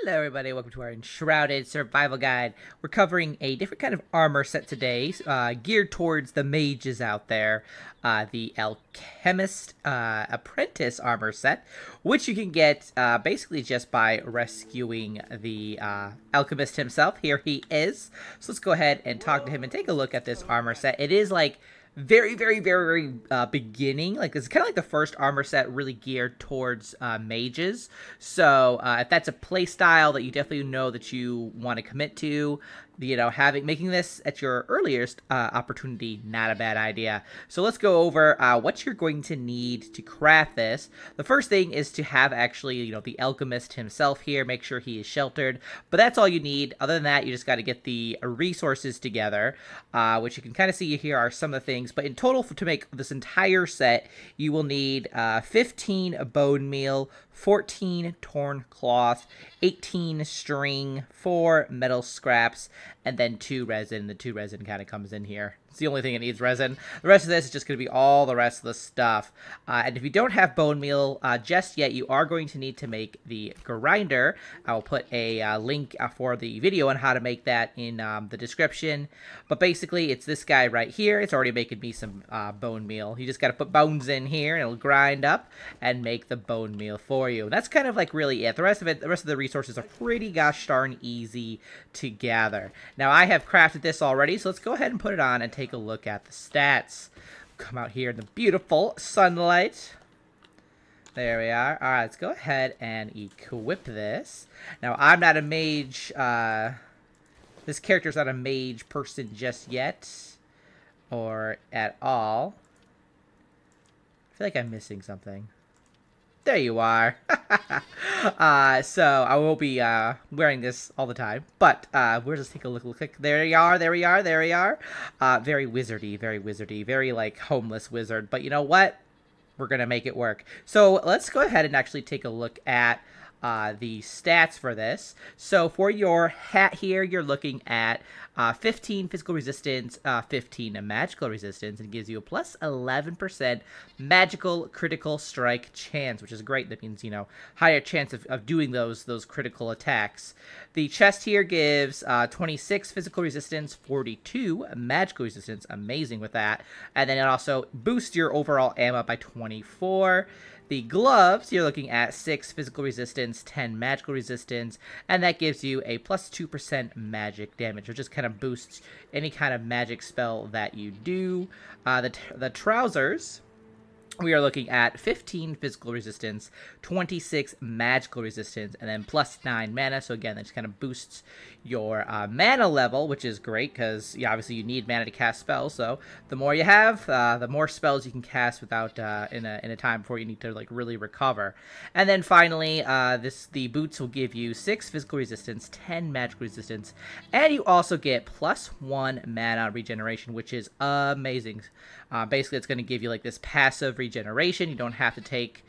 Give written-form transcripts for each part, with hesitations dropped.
Hello everybody, welcome to our Enshrouded survival guide. We're covering a different kind of armor set today, geared towards the mages out there. The Alchemist Apprentice armor set, which you can get basically just by rescuing the Alchemist himself. Here he is. So let's go ahead and talk to him and take a look at this armor set. It is like very beginning. Like, it's kind of like the first armor set really geared towards mages. So if that's a play style that you definitely know that you want to commit to, you know, making this at your earliest opportunity, not a bad idea. So let's go over what you're going to need to craft this. The first thing is to have actually, you know, the alchemist himself here. Make sure he is sheltered, but that's all you need. Other than that, you just got to get the resources together, which you can kind of see here are some of the things. But in total, to make this entire set, you will need 15 bone meal, 14 torn cloth, 18 string, 4 metal scraps, and then 2 resin. The 2 resin kind of comes in here. It's the only thing it needs resin. The rest of this is just going to be all the rest of the stuff. And if you don't have bone meal just yet, you are going to need to make the grinder. I will put a link for the video on how to make that in the description. But basically, it's this guy right here. It's already making me some bone meal. You just got to put bones in here, and it'll grind up and make the bone meal for you. That's kind of like really it. The rest of the resources are pretty gosh darn easy to gather. Now, I have crafted this already, so let's go ahead and put it on and take a look at the stats. Come out here in the beautiful sunlight. There we are. All right, let's go ahead and equip this. Now, I'm not a mage. This character's not a mage person just yet, or at all. I feel like I'm missing something. There you are. So I will be wearing this all the time. But we'll just take a look. There you are. There we are. There we are. Very wizardy. Very wizardy. Very like homeless wizard. But you know what? We're gonna make it work. So let's go ahead and actually take a look at the stats for this. So for your hat here, you're looking at 15 physical resistance, 15 magical resistance, and gives you a plus 11% magical critical strike chance, which is great. That means, you know, higher chance of doing those critical attacks. The chest here gives 26 physical resistance, 42 magical resistance, amazing with that, and then it also boosts your overall ammo by 24. The gloves, you're looking at 6 physical resistance, 10 magical resistance, and that gives you a plus 2% magic damage, which just kind of boosts any kind of magic spell that you do. The trousers, we are looking at 15 physical resistance, 26 magical resistance, and then plus 9 mana. So again, that just kind of boosts your mana level, which is great because obviously you need mana to cast spells. So the more you have, the more spells you can cast without in a time before you need to like really recover. And then finally, the boots will give you 6 physical resistance, 10 magical resistance, and you also get plus 1 mana regeneration, which is amazing. Basically, it's going to give you like this passive regeneration. You don't have to take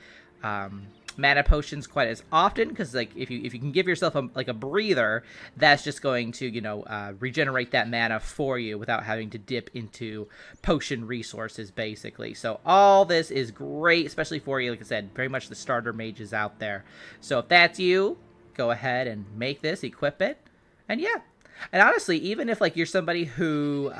mana potions quite as often because, like, if you can give yourself a breather, that's just going to, you know, regenerate that mana for you without having to dip into potion resources, basically. So all this is great, especially for you, like I said, very much the starter mages out there. So if that's you, go ahead and make this, equip it, and yeah. And honestly, even if like you're somebody who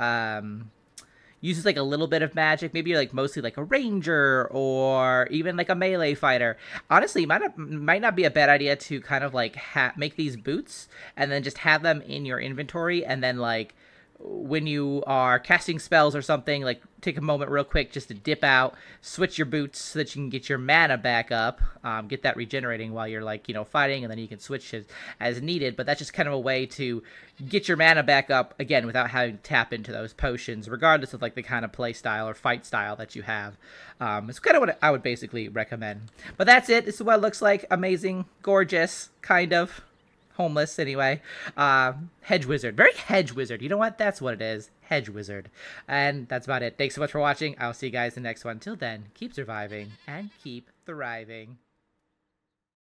uses like a little bit of magic, maybe you're like mostly like a ranger or even like a melee fighter, honestly, it might not be a bad idea to kind of like make these boots and then just have them in your inventory, and then like when you are casting spells or something, like take a moment real quick just to dip out, switch your boots so that you can get your mana back up, get that regenerating while you're like, you know, fighting, and then you can switch it as needed. But that's just kind of a way to get your mana back up again without having to tap into those potions, regardless of like the kind of play style or fight style that you have. It's kind of what I would basically recommend. But that's it. This is what it looks like. Amazing, gorgeous, kind of homeless anyway. Hedge wizard, very hedge wizard. You know what? That's what it is. Hedge wizard. And that's about it. Thanks so much for watching. I'll see you guys in the next one. Till then, keep surviving and keep thriving.